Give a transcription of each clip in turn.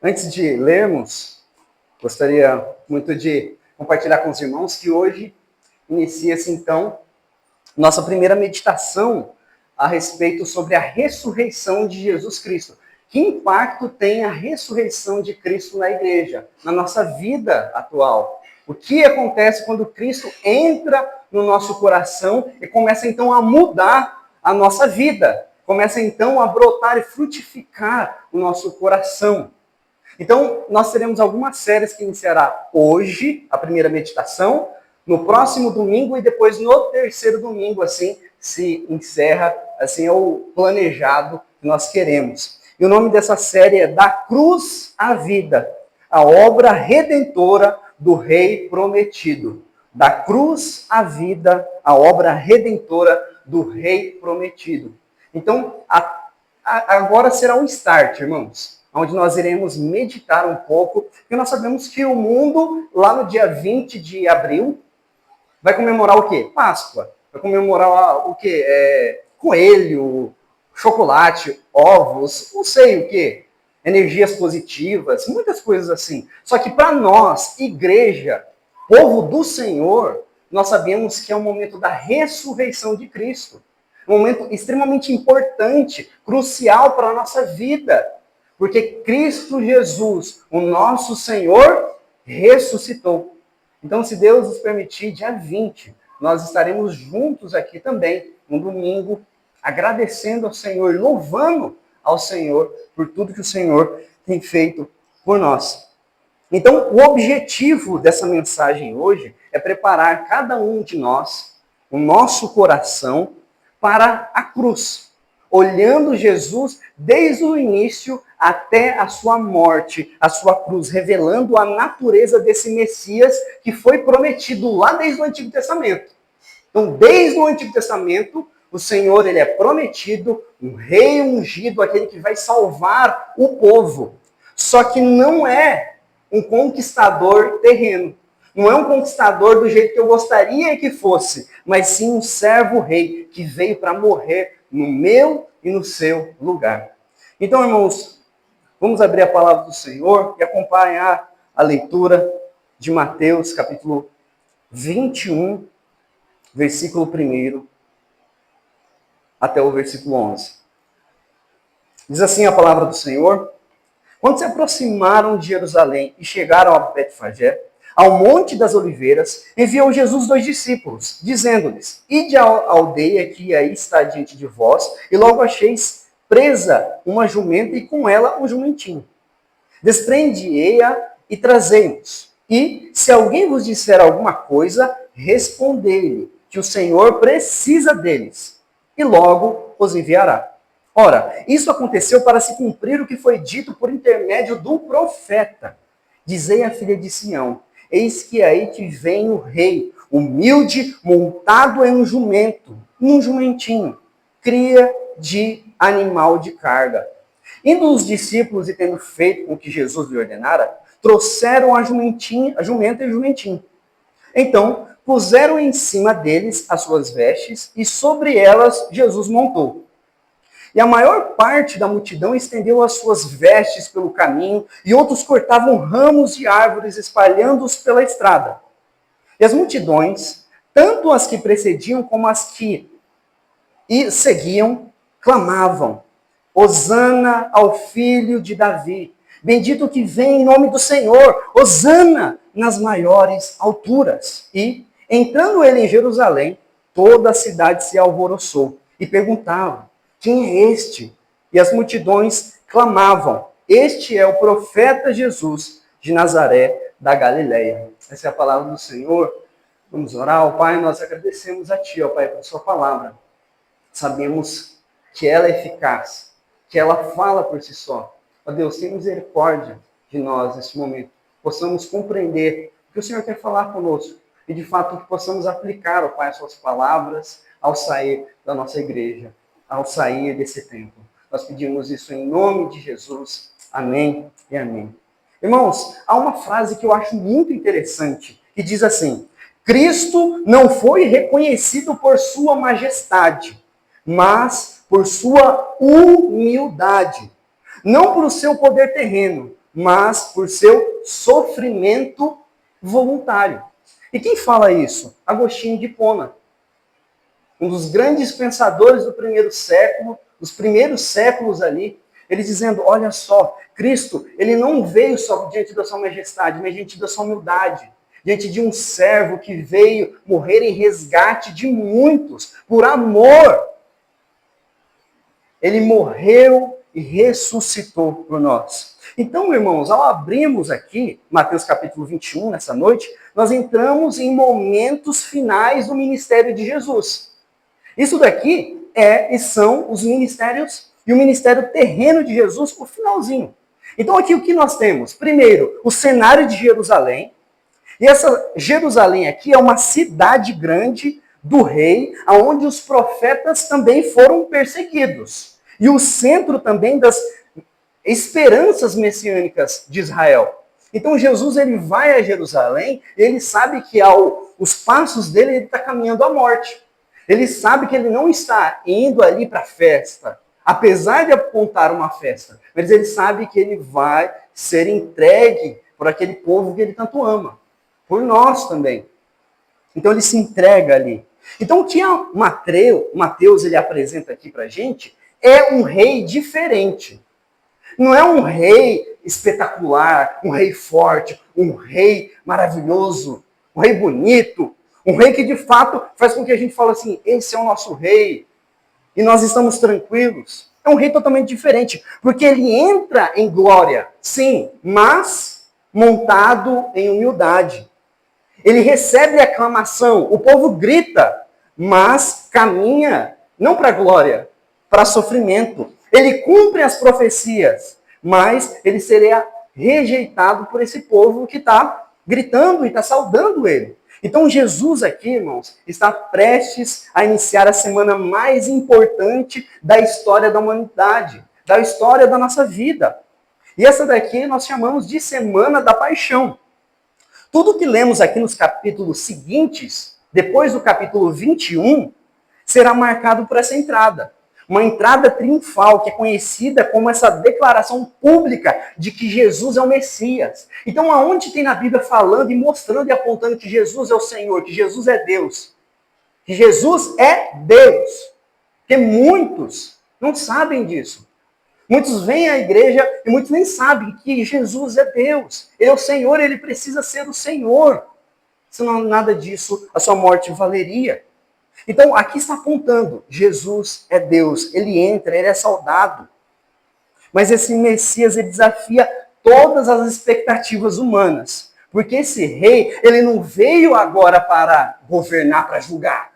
Antes de lermos, gostaria muito de compartilhar com os irmãos que hoje inicia-se então nossa primeira meditação a respeito sobre a ressurreição de Jesus Cristo. Que impacto tem a ressurreição de Cristo na igreja, na nossa vida atual? O que acontece quando Cristo entra no nosso coração e começa então a mudar a nossa vida? Começa então a brotar e frutificar o nosso coração. Então, nós teremos algumas séries que iniciará hoje, a primeira meditação, no próximo domingo e depois no terceiro domingo, assim, se encerra, assim é o planejado que nós queremos. E o nome dessa série é Da Cruz à Vida, a obra redentora do Rei Prometido. Da cruz à vida, a obra redentora do Rei Prometido. Então, agora será um start, irmãos, onde nós iremos meditar um pouco, porque nós sabemos que o mundo, lá no dia 20 de abril, vai comemorar o quê? Páscoa. Vai comemorar o quê? Coelho, chocolate, ovos, não sei o quê. Energias positivas, muitas coisas assim. Só que para nós, igreja, povo do Senhor, nós sabemos que é o momento da ressurreição de Cristo. Um momento extremamente importante, crucial para a nossa vida. Porque Cristo Jesus, o nosso Senhor, ressuscitou. Então, se Deus nos permitir, dia 20, nós estaremos juntos aqui também, no domingo, agradecendo ao Senhor, louvando ao Senhor por tudo que o Senhor tem feito por nós. Então, o objetivo dessa mensagem hoje é preparar cada um de nós, o nosso coração, para a cruz, olhando Jesus desde o início até a sua morte, a sua cruz, revelando a natureza desse Messias que foi prometido lá desde o Antigo Testamento. Então, desde o Antigo Testamento, o Senhor ele é prometido, um rei ungido, aquele que vai salvar o povo. Só que não é um conquistador terreno. Não é um conquistador do jeito que eu gostaria que fosse, mas sim um servo-rei que veio para morrer no meu e no seu lugar. Então, irmãos, vamos abrir a palavra do Senhor e acompanhar a leitura de Mateus, capítulo 21, versículo 1 até o versículo 11. Diz assim a palavra do Senhor: Quando se aproximaram de Jerusalém e chegaram a Betfagé, ao Monte das Oliveiras, enviou Jesus 2 discípulos, dizendo-lhes: Ide à aldeia que aí está diante de vós, e logo acheis presa uma jumenta e com ela um jumentinho. Desprende-a e trazei-nos. E, se alguém vos disser alguma coisa, respondei-lhe que o Senhor precisa deles, e logo os enviará. Ora, isso aconteceu para se cumprir o que foi dito por intermédio do profeta. Dizei à filha de Sião: Eis que aí te vem o rei, humilde, montado em um jumento, num jumentinho, cria de animal de carga. Indo os discípulos e tendo feito com que Jesus lhe ordenara, trouxeram a jumenta e o jumentinho. Então, puseram em cima deles as suas vestes e sobre elas Jesus montou. E a maior parte da multidão estendeu as suas vestes pelo caminho, e outros cortavam ramos de árvores, espalhando-os pela estrada. E as multidões, tanto as que precediam como as que seguiam, clamavam: Hosana ao filho de Davi, bendito que vem em nome do Senhor, Hosana nas maiores alturas. E, entrando ele em Jerusalém, toda a cidade se alvoroçou e perguntava: Quem é este? E as multidões clamavam: Este é o profeta Jesus de Nazaré da Galileia. Essa é a palavra do Senhor. Vamos orar. Ó Pai, nós agradecemos a Ti, ó Pai, pela Sua palavra. Sabemos que ela é eficaz, que ela fala por si só. Ó Deus, tenha misericórdia de nós nesse momento. Possamos compreender o que o Senhor quer falar conosco e, de fato, que possamos aplicar, ó Pai, as Suas palavras ao sair da nossa igreja, ao sair desse tempo. Nós pedimos isso em nome de Jesus. Amém e amém. Irmãos, há uma frase que eu acho muito interessante, que diz assim: Cristo não foi reconhecido por sua majestade, mas por sua humildade. Não por seu poder terreno, mas por seu sofrimento voluntário. E quem fala isso? Agostinho de Hipona, um dos grandes pensadores do primeiro século, dos primeiros séculos ali, ele dizendo, olha só, Cristo, ele não veio só diante da sua majestade, mas diante da sua humildade, diante de um servo que veio morrer em resgate de muitos, por amor. Ele morreu e ressuscitou por nós. Então, irmãos, ao abrirmos aqui Mateus capítulo 21, nessa noite, nós entramos em momentos finais do ministério de Jesus. Isso daqui e são os ministérios e o ministério terreno de Jesus, o finalzinho. Então aqui o que nós temos? Primeiro, o cenário de Jerusalém. E essa Jerusalém aqui é uma cidade grande do rei, onde os profetas também foram perseguidos. E o centro também das esperanças messiânicas de Israel. Então Jesus ele vai a Jerusalém, e ele sabe que os passos dele ele está caminhando à morte. Ele sabe que ele não está indo ali para a festa, apesar de apontar uma festa, mas ele sabe que ele vai ser entregue por aquele povo que ele tanto ama, por nós também. Então ele se entrega ali. Então o que Mateus ele apresenta aqui para a gente é um rei diferente. Não é um rei espetacular, um rei forte, um rei maravilhoso, um rei bonito, um rei que de fato faz com que a gente fale assim, esse é o nosso rei, e nós estamos tranquilos. É um rei totalmente diferente, porque ele entra em glória, sim, mas montado em humildade. Ele recebe aclamação, o povo grita, mas caminha não para a glória, para sofrimento. Ele cumpre as profecias, mas ele seria rejeitado por esse povo que está gritando e está saudando ele. Então Jesus aqui, irmãos, está prestes a iniciar a semana mais importante da história da humanidade, da história da nossa vida. E essa daqui nós chamamos de Semana da Paixão. Tudo que lemos aqui nos capítulos seguintes, depois do capítulo 21, será marcado por essa entrada. Uma entrada triunfal, que é conhecida como essa declaração pública de que Jesus é o Messias. Então, aonde tem na Bíblia falando e mostrando e apontando que Jesus é o Senhor, que Jesus é Deus? Que Jesus é Deus. Porque muitos não sabem disso. Muitos vêm à igreja e muitos nem sabem que Jesus é Deus. Ele é o Senhor, ele precisa ser o Senhor. Se não nada disso, a sua morte valeria. Então, aqui está apontando, Jesus é Deus, ele entra, ele é saudado. Mas esse Messias, ele desafia todas as expectativas humanas. Porque esse rei, ele não veio agora para governar, para julgar.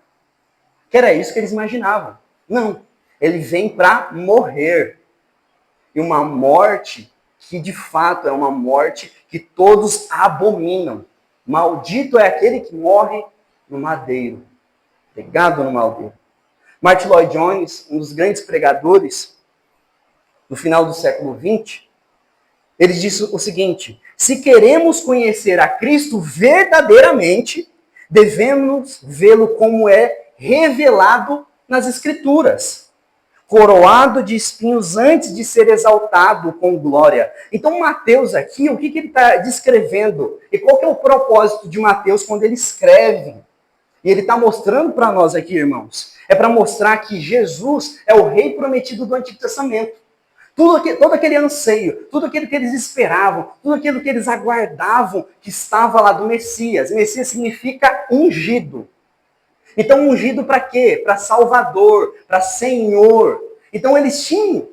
Que era isso que eles imaginavam. Não, ele vem para morrer. E uma morte que, de fato, é uma morte que todos abominam. Maldito é aquele que morre no madeiro. Pregado no madeiro. Martin Lloyd Jones, um dos grandes pregadores do final do século XX, ele disse o seguinte: se queremos conhecer a Cristo verdadeiramente, devemos vê-lo como é revelado nas Escrituras, coroado de espinhos antes de ser exaltado com glória. Então Mateus aqui, o que ele está descrevendo? E qual que é o propósito de Mateus quando ele escreve? E ele está mostrando para nós aqui, irmãos, é para mostrar que Jesus é o rei prometido do Antigo Testamento. Todo aquele anseio, tudo aquilo que eles esperavam, tudo aquilo que eles aguardavam que estava lá do Messias. Messias significa ungido. Então, ungido para quê? Para Salvador, para Senhor. Então, eles tinham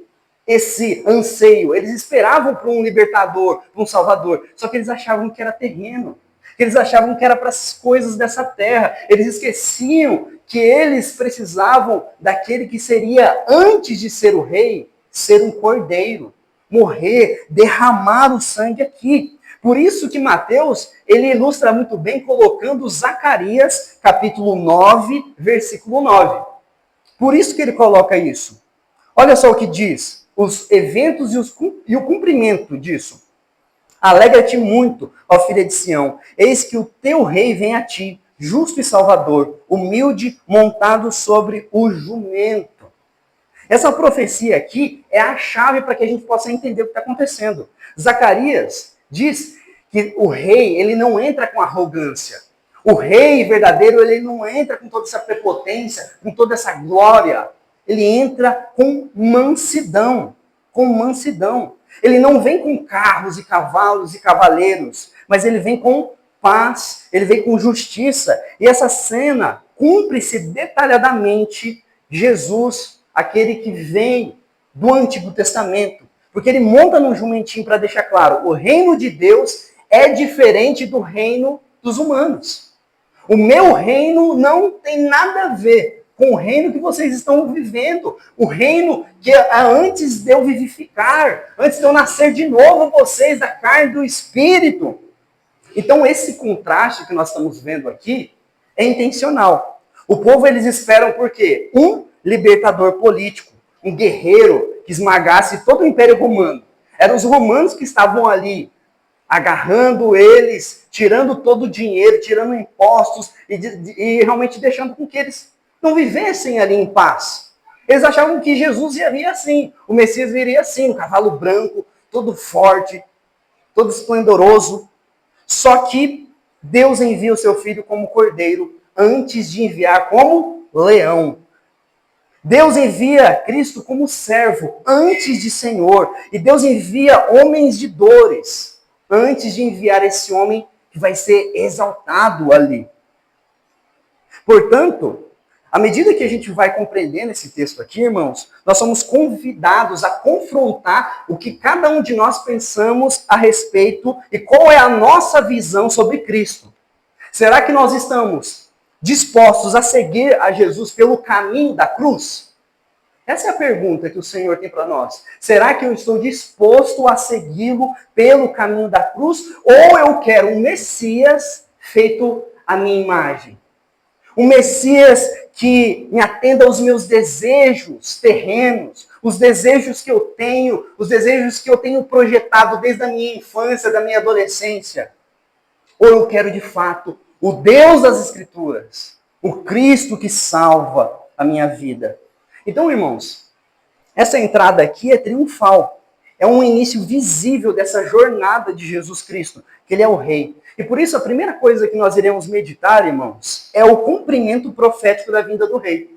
esse anseio, eles esperavam por um libertador, por um Salvador, só que eles achavam que era terreno. Eles achavam que era para as coisas dessa terra. Eles esqueciam que eles precisavam daquele que seria, antes de ser o rei, ser um cordeiro, morrer, derramar o sangue aqui. Por isso que Mateus, ele ilustra muito bem colocando Zacarias, capítulo 9, versículo 9. Por isso que ele coloca isso. Olha só o que diz, os eventos e o cumprimento disso. Alegra-te muito, ó filha de Sião, eis que o teu rei vem a ti, justo e salvador, humilde, montado sobre o jumento. Essa profecia aqui é a chave para que a gente possa entender o que está acontecendo. Zacarias diz que o rei, ele não entra com arrogância. O rei verdadeiro, ele não entra com toda essa prepotência, com toda essa glória. Ele entra com mansidão. Com mansidão. Ele não vem com carros e cavalos e cavaleiros, mas ele vem com paz, ele vem com justiça. E essa cena cumpre-se detalhadamente Jesus, aquele que vem do Antigo Testamento. Porque ele monta num jumentinho para deixar claro, o reino de Deus é diferente do reino dos humanos. O meu reino não tem nada a ver com o reino que vocês estão vivendo. O reino que antes de eu vivificar, antes de eu nascer de novo vocês da carne e do espírito. Então esse contraste que nós estamos vendo aqui é intencional. O povo, eles esperam por quê? Um libertador político, um guerreiro que esmagasse todo o Império Romano. Eram os romanos que estavam ali agarrando eles, tirando todo o dinheiro, tirando impostos e realmente deixando com que eles não vivessem ali em paz. Eles achavam que Jesus iria assim, o Messias viria assim, um cavalo branco, todo forte, todo esplendoroso. Só que Deus envia o seu filho como cordeiro antes de enviar como leão. Deus envia Cristo como servo antes de Senhor. E Deus envia homens de dores antes de enviar esse homem que vai ser exaltado ali. Portanto, à medida que a gente vai compreendendo esse texto aqui, irmãos, nós somos convidados a confrontar o que cada um de nós pensamos a respeito e qual é a nossa visão sobre Cristo. Será que nós estamos dispostos a seguir a Jesus pelo caminho da cruz? Essa é a pergunta que o Senhor tem para nós. Será que eu estou disposto a segui-lo pelo caminho da cruz? Ou eu quero um Messias feito à minha imagem? Um Messias que me atenda aos meus desejos terrenos, os desejos que eu tenho, os desejos que eu tenho projetado desde a minha infância, da minha adolescência. Ou eu quero de fato o Deus das Escrituras, o Cristo que salva a minha vida. Então, irmãos, essa entrada aqui é triunfal. É um início visível dessa jornada de Jesus Cristo, que ele é o Rei. E por isso a primeira coisa que nós iremos meditar, irmãos, é o cumprimento profético da vinda do Rei.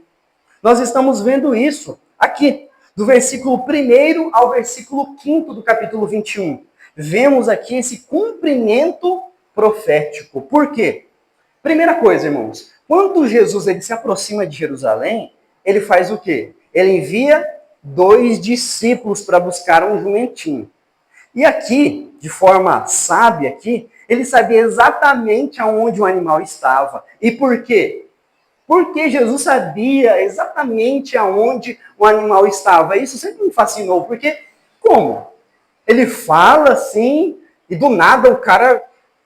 Nós estamos vendo isso aqui, do versículo 1 ao versículo 5 do capítulo 21. Vemos aqui esse cumprimento profético. Por quê? Primeira coisa, irmãos, quando Jesus ele se aproxima de Jerusalém, ele faz o quê? Ele envia 2 discípulos para buscar um jumentinho. E aqui, de forma sábia aqui, ele sabia exatamente aonde o animal estava. E por quê? Porque Jesus sabia exatamente aonde o animal estava. Isso sempre me fascinou, porque como? Ele fala assim, e do nada o cara,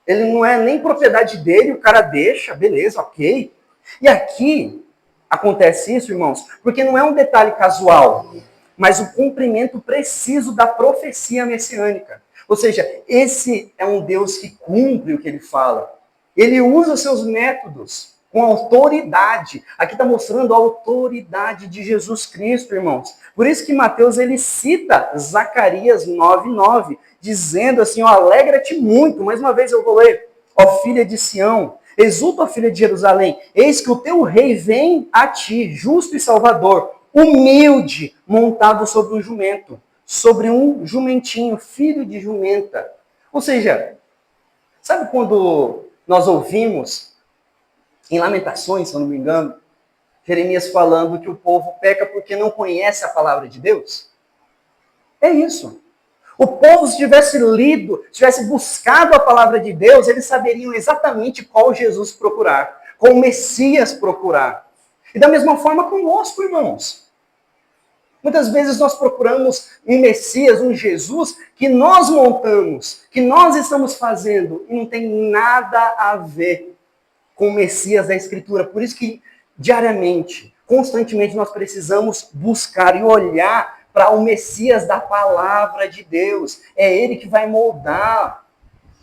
ele não é nem propriedade dele, o cara deixa, beleza, ok. E aqui acontece isso, irmãos, porque não é um detalhe casual, mas o cumprimento preciso da profecia messiânica. Ou seja, esse é um Deus que cumpre o que ele fala. Ele usa os seus métodos com autoridade. Aqui está mostrando a autoridade de Jesus Cristo, irmãos. Por isso que Mateus ele cita Zacarias 9:9, dizendo assim, ó, alegra-te muito. Mais uma vez eu vou ler, ó filha de Sião, exulta, ó filha de Jerusalém, eis que o teu rei vem a ti, justo e salvador, humilde, montado sobre um jumento, sobre um jumentinho, filho de jumenta. Ou seja, sabe quando nós ouvimos em Lamentações, se eu não me engano, Jeremias falando que o povo peca porque não conhece a palavra de Deus? É isso. O povo, se tivesse lido, tivesse buscado a palavra de Deus, eles saberiam exatamente qual Jesus procurar, qual Messias procurar. E da mesma forma conosco, irmãos. Muitas vezes nós procuramos um Messias, um Jesus, que nós montamos, que nós estamos fazendo, e não tem nada a ver com o Messias da Escritura. Por isso que, diariamente, constantemente, nós precisamos buscar e olhar para o Messias da palavra de Deus. É ele que vai moldar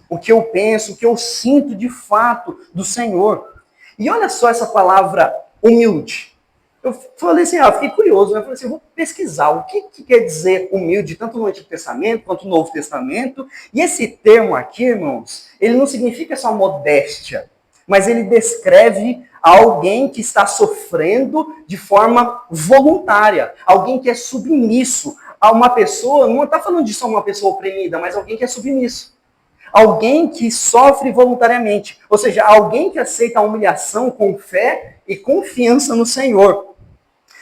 o que eu penso, o que eu sinto de fato do Senhor. E olha só essa palavra humilde. eu falei assim, eu fiquei curioso, né? Eu falei assim, eu vou pesquisar o que quer dizer humilde, tanto no Antigo Testamento quanto no Novo Testamento. E esse termo aqui, irmãos, ele não significa só modéstia, mas ele descreve alguém que está sofrendo de forma voluntária, alguém que é submisso a uma pessoa, não está falando de só uma pessoa oprimida, mas alguém que é submisso. Alguém que sofre voluntariamente, ou seja, alguém que aceita a humilhação com fé e confiança no Senhor.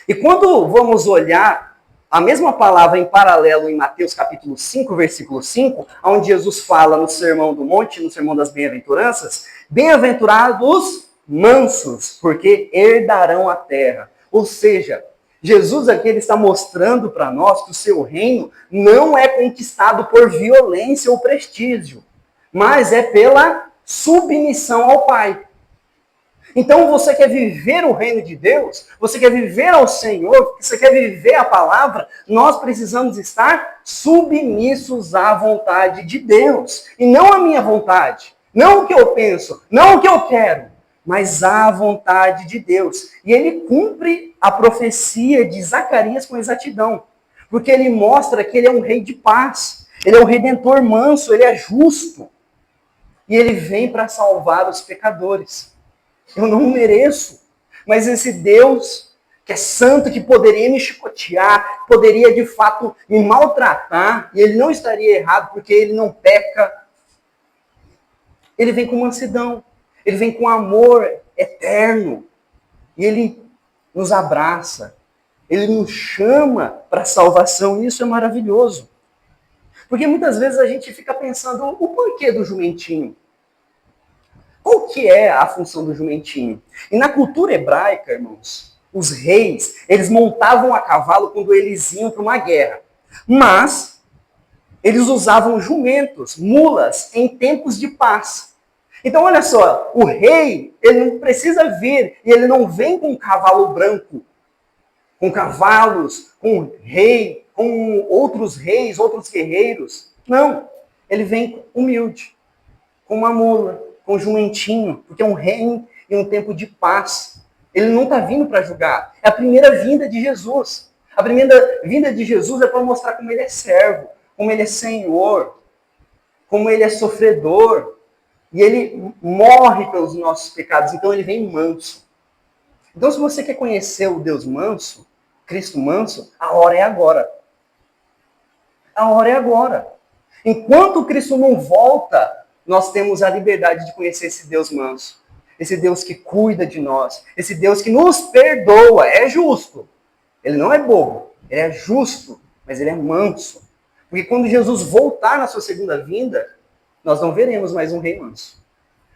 E quando vamos olhar a mesma palavra em paralelo em Mateus capítulo 5, versículo 5, onde Jesus fala no Sermão do Monte, no Sermão das Bem-aventuranças, bem-aventurados mansos, porque herdarão a terra. Ou seja, Jesus aqui ele está mostrando para nós que o seu reino não é conquistado por violência ou prestígio, mas é pela submissão ao Pai. Então você quer viver o reino de Deus, você quer viver ao Senhor, você quer viver a palavra, nós precisamos estar submissos à vontade de Deus. E não à minha vontade, não o que eu penso, não o que eu quero, mas à vontade de Deus. E ele cumpre a profecia de Zacarias com exatidão, porque ele mostra que ele é um rei de paz, ele é um redentor manso, ele é justo. E ele vem para salvar os pecadores. Eu não mereço, mas esse Deus que é santo, que poderia me chicotear, poderia de fato me maltratar, e ele não estaria errado porque ele não peca. Ele vem com mansidão, ele vem com amor eterno, e ele nos abraça, ele nos chama para a salvação, e isso é maravilhoso. Porque muitas vezes a gente fica pensando o porquê do jumentinho. Qual que é a função do jumentinho? E na cultura hebraica, irmãos, os reis, eles montavam a cavalo quando eles iam para uma guerra. Mas eles usavam jumentos, mulas, em tempos de paz. Então, olha só, o rei, ele não precisa vir, e ele não vem com um cavalo branco, com cavalos, com rei, com outros reis, outros guerreiros. Não, ele vem humilde, com uma mula, com um jumentinho, porque é um rei em um tempo de paz. Ele não está vindo para julgar. É a primeira vinda de Jesus. A primeira vinda de Jesus é para mostrar como ele é servo, como ele é senhor, como ele é sofredor. E ele morre pelos nossos pecados, então ele vem manso. Então, se você quer conhecer o Deus manso, Cristo manso, a hora é agora. A hora é agora. Enquanto Cristo não volta, nós temos a liberdade de conhecer esse Deus manso. Esse Deus que cuida de nós. Esse Deus que nos perdoa. É justo. Ele não é bobo. Ele é justo. Mas ele é manso. Porque quando Jesus voltar na sua segunda vinda, nós não veremos mais um rei manso.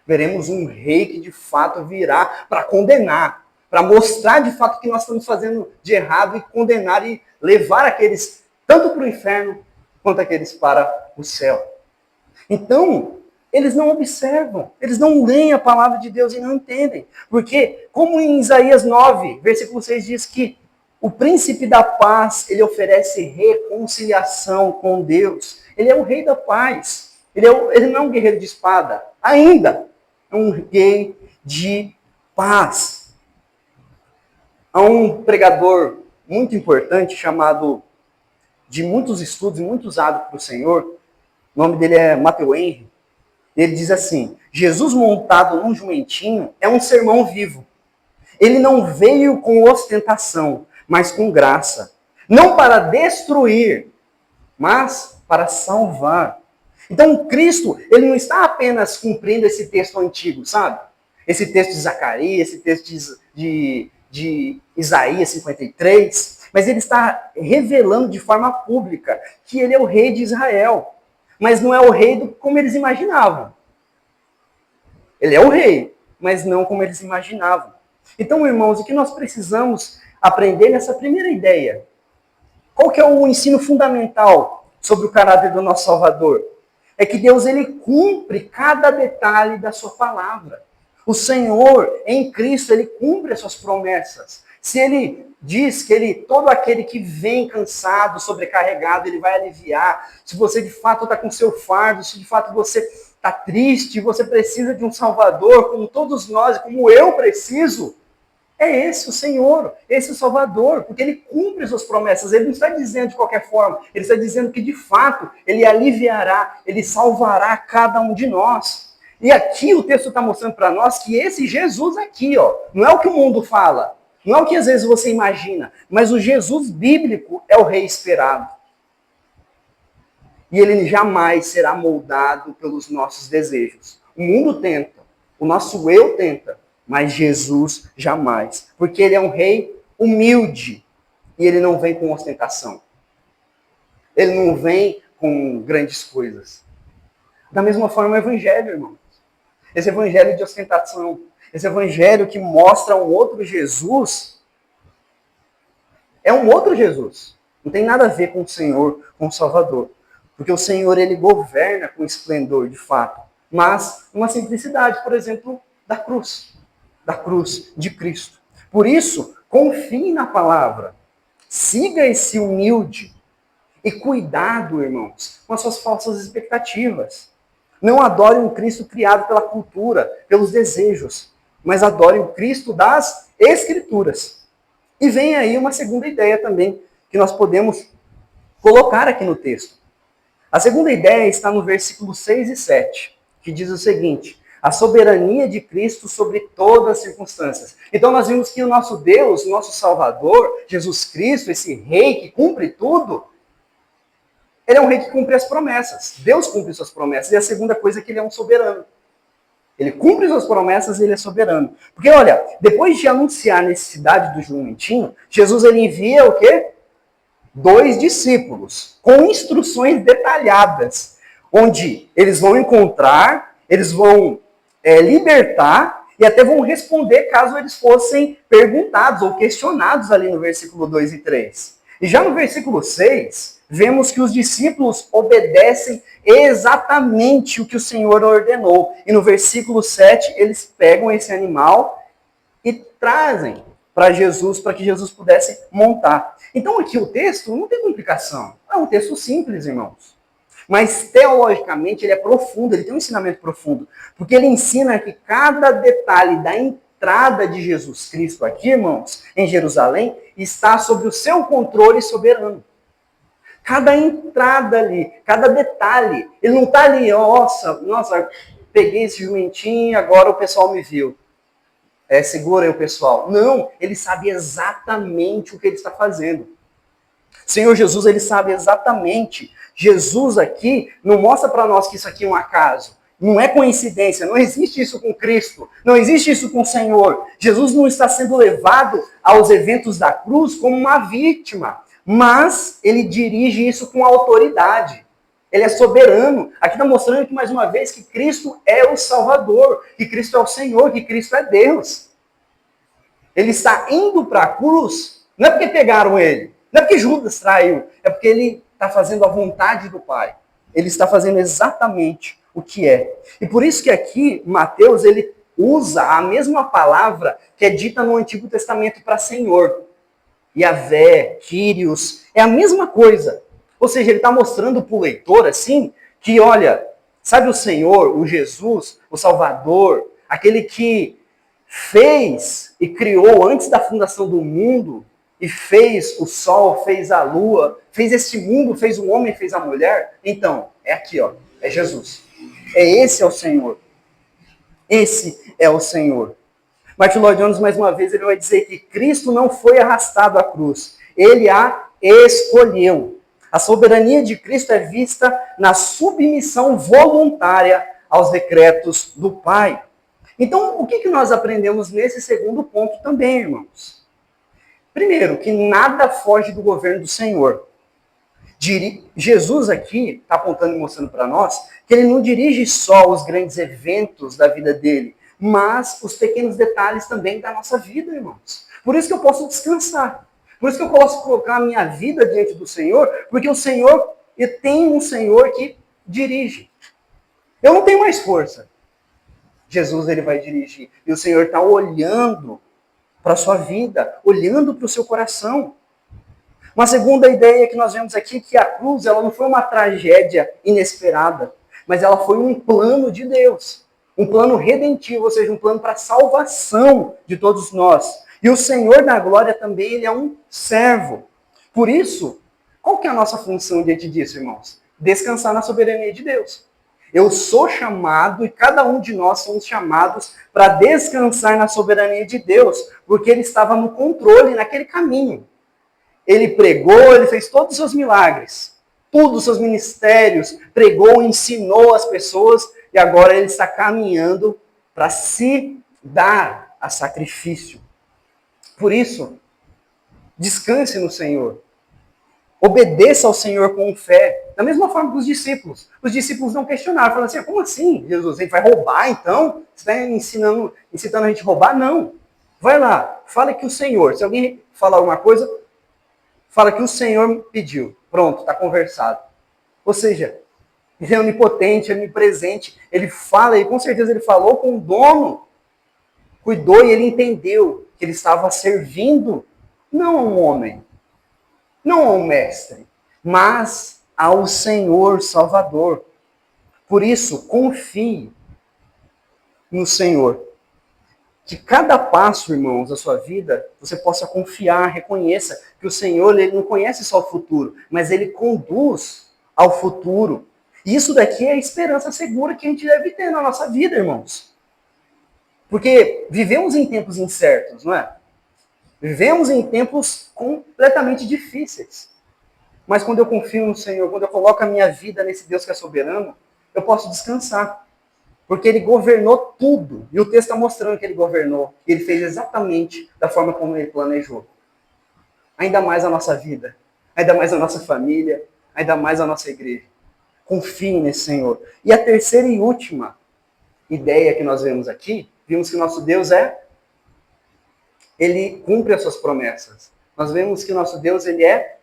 Veremos um rei que de fato virá para condenar. Para mostrar de fato o que nós estamos fazendo de errado e condenar e levar aqueles tanto para o inferno quanto aqueles para o céu. Então, eles não observam, eles não leem a palavra de Deus e não entendem. Porque, como em Isaías 9, versículo 6 diz que o príncipe da paz, ele oferece reconciliação com Deus. Ele é o rei da paz. Ele não é um guerreiro de espada, ainda. É um rei de paz. Há um pregador muito importante, chamado, de muitos estudos e muito usado para o Senhor, o nome dele é Matthew Henry. Ele diz assim: Jesus montado num jumentinho é um sermão vivo. Ele não veio com ostentação, mas com graça. Não para destruir, mas para salvar. Então Cristo, ele não está apenas cumprindo esse texto antigo, sabe? Esse texto de Zacarias, esse texto de Isaías 53, mas ele está revelando de forma pública que ele é o rei de Israel. Mas não é o rei como eles imaginavam. Ele é o rei, mas não como eles imaginavam. Então, irmãos, o que nós precisamos aprender nessa primeira ideia? Qual que é o ensino fundamental sobre o caráter do nosso Salvador? É que Deus, ele cumpre cada detalhe da sua palavra. O Senhor, em Cristo, ele cumpre as suas promessas. Se ele diz que todo aquele que vem cansado, sobrecarregado, ele vai aliviar. Se você de fato está com seu fardo, se de fato você está triste, você precisa de um Salvador, como todos nós, como eu preciso, É esse o Senhor, esse o Salvador, porque ele cumpre suas promessas. Ele não está dizendo de qualquer forma, ele está dizendo que de fato ele aliviará, ele salvará cada um de nós. E aqui o texto está mostrando para nós que esse Jesus aqui, ó, não é o que o mundo fala, não é o que às vezes você imagina, mas o Jesus bíblico é o rei esperado. E ele jamais será moldado pelos nossos desejos. O mundo tenta, o nosso eu tenta, mas Jesus jamais. Porque ele é um rei humilde e ele não vem com ostentação. Ele não vem com grandes coisas. Da mesma forma o evangelho, irmãos. Esse evangelho de ostentação, esse evangelho que mostra um outro Jesus, é um outro Jesus. Não tem nada a ver com o Senhor, com o Salvador. Porque o Senhor, ele governa com esplendor, de fato. Mas uma simplicidade, por exemplo, da cruz de Cristo. Por isso, confie na palavra. Siga esse humilde. E cuidado, irmãos, com as suas falsas expectativas. Não adore um Cristo criado pela cultura, pelos desejos, mas adore o Cristo das Escrituras. E vem aí uma segunda ideia também, que nós podemos colocar aqui no texto. A segunda ideia está no versículo 6 e 7, que diz o seguinte: a soberania de Cristo sobre todas as circunstâncias. Então nós vimos que o nosso Deus, nosso Salvador, Jesus Cristo, esse rei que cumpre tudo, ele é um rei que cumpre as promessas. Deus cumpre suas promessas. E a segunda coisa é que ele é um soberano. Ele cumpre suas promessas e ele é soberano. Porque, olha, depois de anunciar a necessidade do jumentinho, Jesus ele envia o quê? 2 discípulos, com instruções detalhadas, onde eles vão encontrar, eles vão libertar e até vão responder caso eles fossem perguntados ou questionados ali no versículo 2 e 3. E já no versículo 6, vemos que os discípulos obedecem exatamente o que o Senhor ordenou. E no versículo 7, eles pegam esse animal e trazem para Jesus, para que Jesus pudesse montar. Então aqui o texto não tem complicação. É um texto simples, irmãos. Mas teologicamente ele é profundo, ele tem um ensinamento profundo. Porque ele ensina que cada detalhe da entrada de Jesus Cristo aqui, irmãos, em Jerusalém, está sob o seu controle soberano. Cada entrada ali, cada detalhe, ele não está ali, nossa, peguei esse jumentinho, agora o pessoal me viu. Segura aí o pessoal. Não, ele sabe exatamente o que ele está fazendo. Senhor Jesus, ele sabe exatamente. Jesus aqui não mostra para nós que isso aqui é um acaso. Não é coincidência, não existe isso com Cristo, não existe isso com o Senhor. Jesus não está sendo levado aos eventos da cruz como uma vítima, mas ele dirige isso com autoridade. Ele é soberano. Aqui está mostrando que, mais uma vez, que Cristo é o Salvador, que Cristo é o Senhor, que Cristo é Deus. Ele está indo para a cruz, não é porque pegaram ele, não é porque Judas traiu, é porque ele está fazendo a vontade do Pai. Ele está fazendo exatamente o que é. E por isso que aqui, Mateus, ele usa a mesma palavra que é dita no Antigo Testamento para Senhor. Yahvé, Kyrios, é a mesma coisa. Ou seja, ele está mostrando para o leitor, assim, que, olha, sabe o Senhor, o Jesus, o Salvador, aquele que fez e criou antes da fundação do mundo, e fez o sol, fez a lua, fez este mundo, fez o homem, fez a mulher. Então, é aqui, ó, é Jesus. Esse é o Senhor. Esse é o Senhor. Martin Lloyd Jones, mais uma vez, ele vai dizer que Cristo não foi arrastado à cruz. Ele a escolheu. A soberania de Cristo é vista na submissão voluntária aos decretos do Pai. Então, o que nós aprendemos nesse segundo ponto também, irmãos? Primeiro, que nada foge do governo do Senhor. Jesus aqui está apontando e mostrando para nós que ele não dirige só os grandes eventos da vida dele, mas os pequenos detalhes também da nossa vida, irmãos. Por isso que eu posso descansar. Por isso que eu posso colocar a minha vida diante do Senhor, porque o Senhor, eu tenho um Senhor que dirige. Eu não tenho mais força. Jesus, ele vai dirigir. E o Senhor está olhando para a sua vida, olhando para o seu coração. Uma segunda ideia que nós vemos aqui, que a cruz ela não foi uma tragédia inesperada, mas ela foi um plano de Deus. Um plano redentivo, ou seja, um plano para a salvação de todos nós. E o Senhor da glória também, ele é um servo. Por isso, qual que é a nossa função diante disso, irmãos? Descansar na soberania de Deus. Eu sou chamado, e cada um de nós somos chamados para descansar na soberania de Deus, porque ele estava no controle, naquele caminho. Ele pregou, ele fez todos os seus milagres, todos os seus ministérios, pregou, ensinou as pessoas, e agora ele está caminhando para se dar a sacrifício. Por isso, descanse no Senhor. Obedeça ao Senhor com fé. Da mesma forma que os discípulos. Os discípulos não questionaram. Falaram assim, como assim, Jesus? Ele vai roubar então? Você está incitando a gente a roubar? Não. Vai lá, fala que o Senhor, se alguém falar alguma coisa, fala que o Senhor pediu. Pronto, está conversado. Ou seja, ele é onipotente, onipresente. Ele fala, e com certeza ele falou com o dono. Cuidou e ele entendeu que ele estava servindo não a um homem, não ao mestre, mas ao Senhor Salvador. Por isso, confie no Senhor. Que cada passo, irmãos, da sua vida, você possa confiar, reconheça que o Senhor, ele não conhece só o futuro, mas ele conduz ao futuro. E isso daqui é a esperança segura que a gente deve ter na nossa vida, irmãos. Porque vivemos em tempos incertos, não é? Vivemos em tempos completamente difíceis. Mas quando eu confio no Senhor, quando eu coloco a minha vida nesse Deus que é soberano, eu posso descansar. Porque ele governou tudo. E o texto está mostrando que ele governou. E ele fez exatamente da forma como ele planejou. Ainda mais a nossa vida. Ainda mais a nossa família. Ainda mais a nossa igreja. Confie nesse Senhor. E a terceira e última ideia que nós vemos aqui, vimos que o nosso Deus ele cumpre as suas promessas. Nós vemos que o nosso Deus, ele é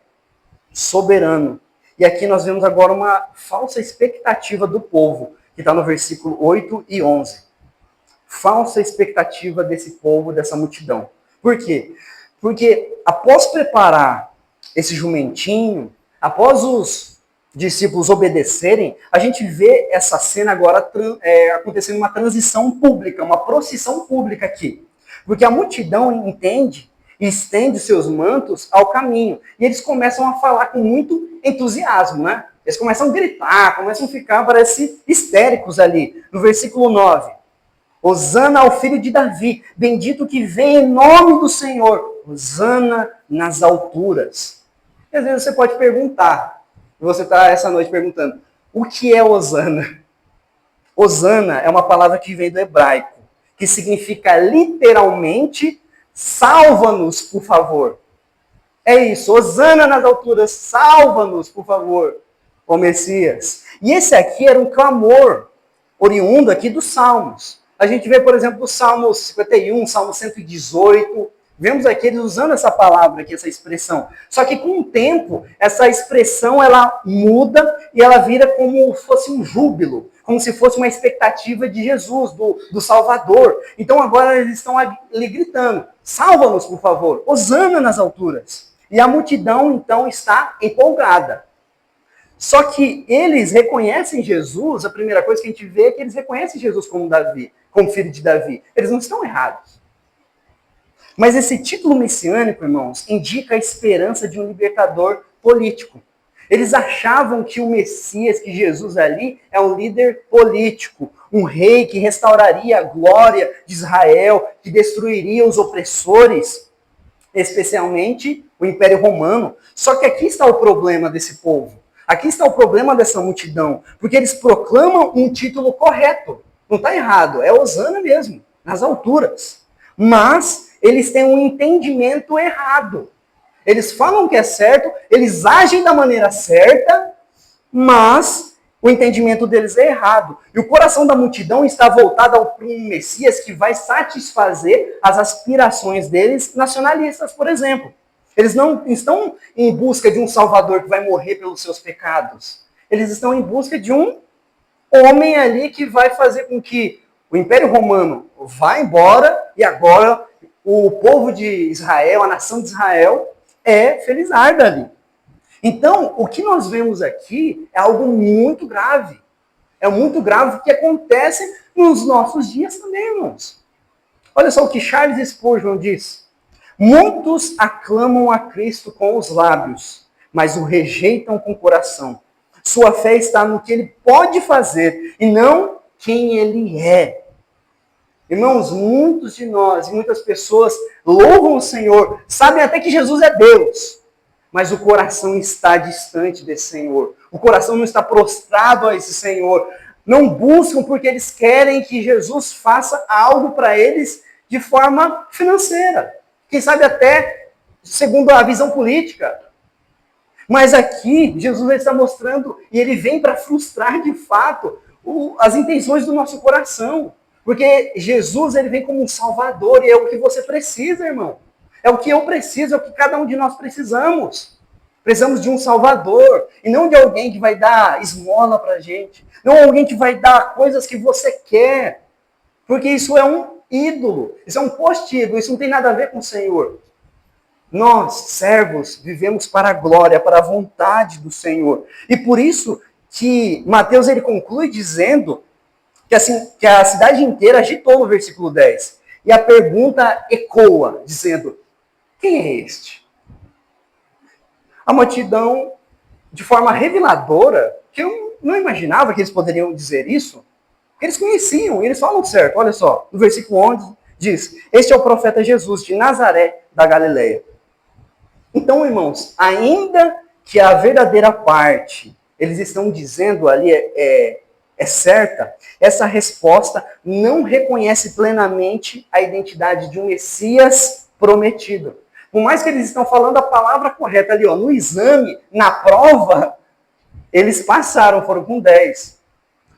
soberano. E aqui nós vemos agora uma falsa expectativa do povo, que está no versículo 8 e 11. Falsa expectativa desse povo, dessa multidão. Por quê? Porque após preparar esse jumentinho, após os discípulos obedecerem, a gente vê essa cena agora acontecendo uma transição pública, uma procissão pública aqui. Porque a multidão entende e estende seus mantos ao caminho. E eles começam a falar com muito entusiasmo, né? Eles começam a gritar, começam a ficar, parece, histéricos ali. No versículo 9. Hosana ao filho de Davi, bendito que vem em nome do Senhor. Hosana nas alturas. E às vezes você pode perguntar, e você está essa noite perguntando, o que é Hosana? Hosana é uma palavra que vem do hebraico, que significa literalmente, salva-nos, por favor. É isso, Hosana nas alturas, salva-nos, por favor, ó Messias. E esse aqui era um clamor oriundo aqui dos Salmos. A gente vê, por exemplo, o Salmo 51, Salmo 118, vemos aqui eles usando essa palavra aqui, essa expressão. Só que com o tempo, essa expressão ela muda e ela vira como se fosse um júbilo, como se fosse uma expectativa de Jesus, do Salvador. Então agora eles estão ali gritando, salva-nos, por favor, hosana nas alturas. E a multidão, então, está empolgada. Só que eles reconhecem Jesus, a primeira coisa que a gente vê é que eles reconhecem Jesus como Davi, como filho de Davi. Eles não estão errados. Mas esse título messiânico, irmãos, indica a esperança de um libertador político. Eles achavam que o Messias, que Jesus ali, é um líder político, um rei que restauraria a glória de Israel, que destruiria os opressores, especialmente o Império Romano. Só que aqui está o problema desse povo. Aqui está o problema dessa multidão, porque eles proclamam um título correto. Não está errado, é Hosana mesmo, nas alturas. Mas eles têm um entendimento errado. Eles falam que é certo, eles agem da maneira certa, mas o entendimento deles é errado. E o coração da multidão está voltado para um Messias que vai satisfazer as aspirações deles nacionalistas, por exemplo. Eles não estão em busca de um Salvador que vai morrer pelos seus pecados. Eles estão em busca de um homem ali que vai fazer com que o Império Romano vá embora e agora o povo de Israel, a nação de Israel, é felizarda ali. Então, o que nós vemos aqui é algo muito grave. É muito grave que acontece nos nossos dias também, irmãos. Olha só o que Charles Spurgeon diz. Muitos aclamam a Cristo com os lábios, mas o rejeitam com o coração. Sua fé está no que ele pode fazer e não quem ele é. Irmãos, muitos de nós e muitas pessoas louvam o Senhor, sabem até que Jesus é Deus, mas o coração está distante desse Senhor. O coração não está prostrado a esse Senhor. Não buscam porque eles querem que Jesus faça algo para eles de forma financeira. Quem sabe até segundo a visão política. Mas aqui, Jesus está mostrando, e ele vem para frustrar de fato as intenções do nosso coração. Porque Jesus, ele vem como um salvador, e é o que você precisa, irmão. É o que eu preciso, é o que cada um de nós precisamos. Precisamos de um salvador, e não de alguém que vai dar esmola para a gente. Não alguém que vai dar coisas que você quer. Porque isso é um ídolo, isso é um post-ídolo, isso não tem nada a ver com o Senhor. Nós, servos, vivemos para a glória, para a vontade do Senhor. E por isso que Mateus ele conclui dizendo que a cidade inteira agitou no versículo 10. E a pergunta ecoa, dizendo, quem é este? A multidão, de forma reveladora, que eu não imaginava que eles poderiam dizer isso, eles conheciam, eles falam certo. Olha só, no versículo 11 diz, este é o profeta Jesus de Nazaré da Galileia. Então, irmãos, ainda que a verdadeira parte, eles estão dizendo ali é certa, essa resposta não reconhece plenamente a identidade de um Messias prometido. Por mais que eles estão falando a palavra correta ali, ó, no exame, na prova, eles passaram, foram com 10.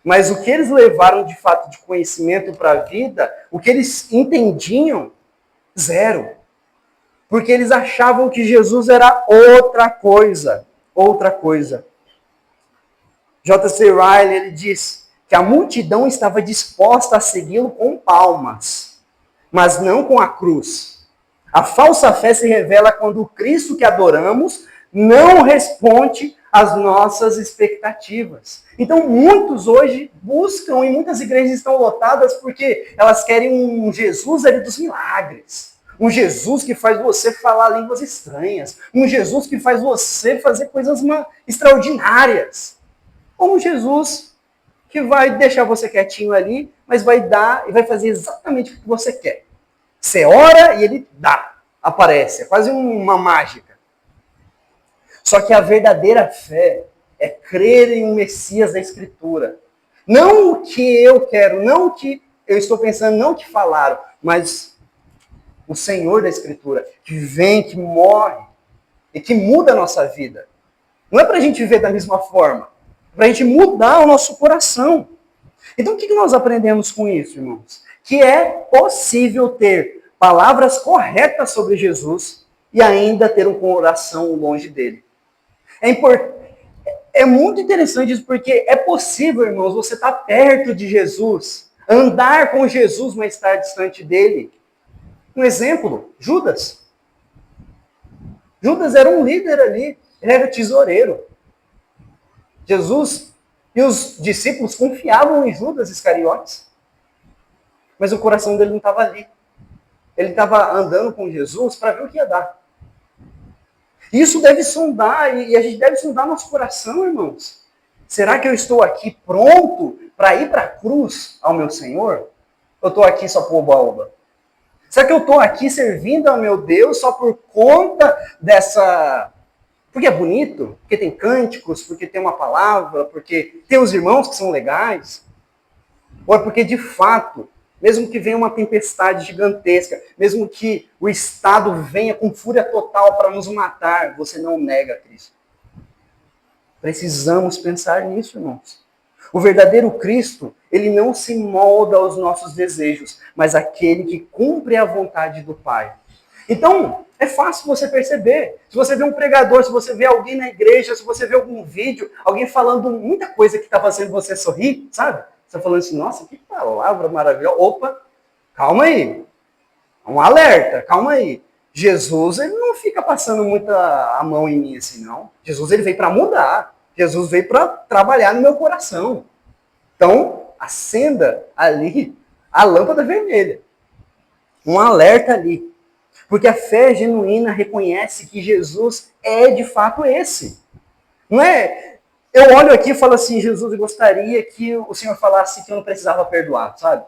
Mas o que eles levaram de fato de conhecimento para a vida, o que eles entendiam, 0. Porque eles achavam que Jesus era outra coisa. Outra coisa. J.C. Ryle, ele diz que a multidão estava disposta a segui-lo com palmas, mas não com a cruz. A falsa fé se revela quando o Cristo que adoramos não responde às nossas expectativas. Então, muitos hoje buscam, e muitas igrejas estão lotadas porque elas querem um Jesus ali dos milagres. Um Jesus que faz você falar línguas estranhas. Um Jesus que faz você fazer coisas extraordinárias. Ou um Jesus que vai deixar você quietinho ali, mas vai dar e vai fazer exatamente o que você quer. Você ora e ele dá, aparece. É quase uma mágica. Só que a verdadeira fé é crer em um Messias da Escritura. Não o que eu quero, não o que eu estou pensando, não o que falaram, mas o Senhor da Escritura, que vem, que morre e que muda a nossa vida. Não é para a gente viver da mesma forma, é para a gente mudar o nosso coração. Então o que nós aprendemos com isso, irmãos? Que é possível ter palavras corretas sobre Jesus e ainda ter um coração longe dele. É muito interessante isso, porque é possível, irmãos, você estar perto de Jesus, andar com Jesus, mas estar distante dele. Um exemplo, Judas. Judas era um líder ali, ele era tesoureiro. Jesus e os discípulos confiavam em Judas Iscariotes, mas o coração dele não estava ali. Ele estava andando com Jesus para ver o que ia dar. Isso deve sondar, e a gente deve sondar nosso coração, irmãos. Será que eu estou aqui pronto para ir para a cruz ao meu Senhor? Ou eu estou aqui só por oba-oba? Será que eu estou aqui servindo ao meu Deus só por conta dessa... Porque é bonito? Porque tem cânticos? Porque tem uma palavra? Porque tem os irmãos que são legais? Ou é porque de fato, mesmo que venha uma tempestade gigantesca, mesmo que o Estado venha com fúria total para nos matar, você não nega Cristo? Precisamos pensar nisso, irmãos. O verdadeiro Cristo, ele não se molda aos nossos desejos, mas aquele que cumpre a vontade do Pai. Então, é fácil você perceber. Se você vê um pregador, se você vê alguém na igreja, se você vê algum vídeo, alguém falando muita coisa que está fazendo você sorrir, sabe? Você está falando assim, nossa, que palavra maravilhosa. Opa, calma aí. Um alerta, calma aí. Jesus, ele não fica passando muita a mão em mim assim, não. Jesus, ele veio para mudar. Jesus veio para trabalhar no meu coração. Então, acenda ali a lâmpada vermelha. Um alerta ali. Porque a fé genuína reconhece que Jesus é de fato esse. Não é? Eu olho aqui e falo assim, Jesus, eu gostaria que o Senhor falasse que eu não precisava perdoar, sabe?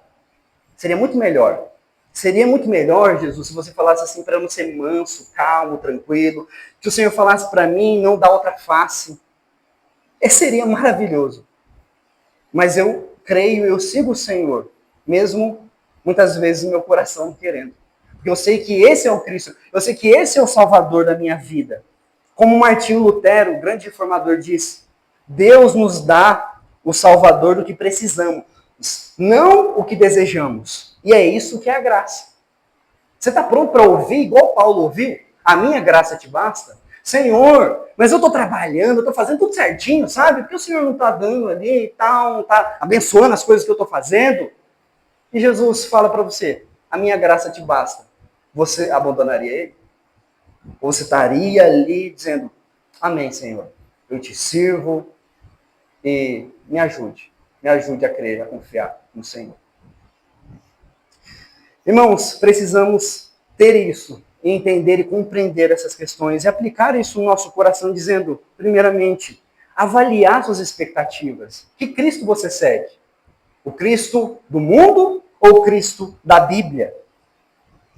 Seria muito melhor. Seria muito melhor, Jesus, se você falasse assim para eu não ser manso, calmo, tranquilo. Que o Senhor falasse para mim não dar outra face. Seria maravilhoso. Mas eu creio, eu sigo o Senhor, mesmo muitas vezes meu coração querendo. Porque eu sei que esse é o Cristo, eu sei que esse é o Salvador da minha vida. Como Martinho Lutero, o grande reformador, disse, Deus nos dá o Salvador do que precisamos, não o que desejamos. E é isso que é a graça. Você está pronto para ouvir, igual Paulo ouviu? A minha graça te basta? Senhor, mas eu estou trabalhando, eu estou fazendo tudo certinho, sabe? Porque o Senhor não está dando ali e tal, não está abençoando as coisas que eu estou fazendo. E Jesus fala para você, a minha graça te basta. Você abandonaria ele? Ou você estaria ali dizendo, amém, Senhor, eu te sirvo e me ajude a crer, a confiar no Senhor. Irmãos, precisamos ter isso, e entender e compreender essas questões e aplicar isso no nosso coração, dizendo, primeiramente, avaliar suas expectativas. Que Cristo você segue? O Cristo do mundo ou o Cristo da Bíblia?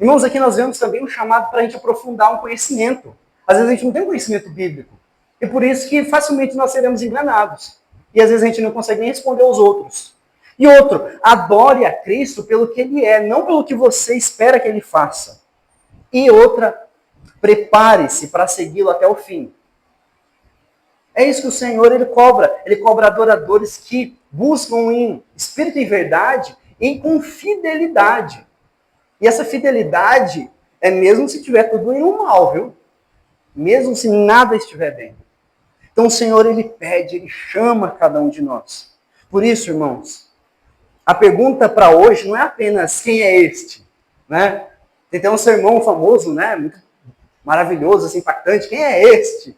Irmãos, aqui nós vemos também um chamado para a gente aprofundar um conhecimento. Às vezes a gente não tem um conhecimento bíblico. E por isso que facilmente nós seremos enganados. E às vezes a gente não consegue nem responder aos outros. E outro, adore a Cristo pelo que Ele é, não pelo que você espera que Ele faça. E outra, prepare-se para segui-lo até o fim. É isso que o Senhor Ele cobra adoradores que buscam em espírito e verdade e com fidelidade. E essa fidelidade é mesmo se tiver tudo indo mal, viu? Mesmo se nada estiver bem. Então o Senhor Ele pede, Ele chama cada um de nós. Por isso, irmãos, a pergunta para hoje não é apenas quem é este, né? Tem até um sermão famoso, né? Muito maravilhoso, assim, impactante. Quem é este?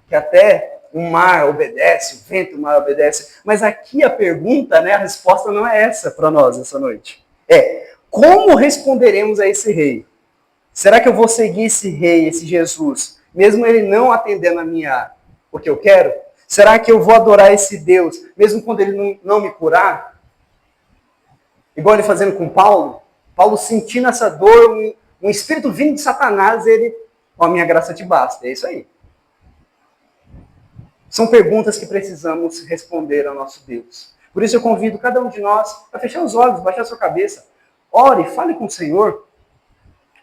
Que até o mar obedece, o vento do mar obedece. Mas aqui a pergunta, né? A resposta não é essa para nós essa noite. É, como responderemos a esse rei? Será que eu vou seguir esse rei, esse Jesus, mesmo ele não atendendo o que eu quero? Será que eu vou adorar esse Deus, mesmo quando ele não me curar? Igual ele fazendo com Paulo, Paulo sentindo essa dor, um espírito vindo de Satanás, ele, a minha graça te basta. É isso aí. São perguntas que precisamos responder ao nosso Deus. Por isso eu convido cada um de nós a fechar os olhos, baixar a sua cabeça. Ore, fale com o Senhor.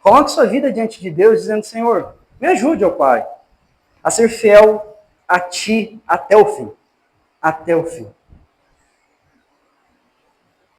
Coloque sua vida diante de Deus, dizendo, Senhor, me ajude, ó Pai, a ser fiel a Ti até o fim. Até o fim.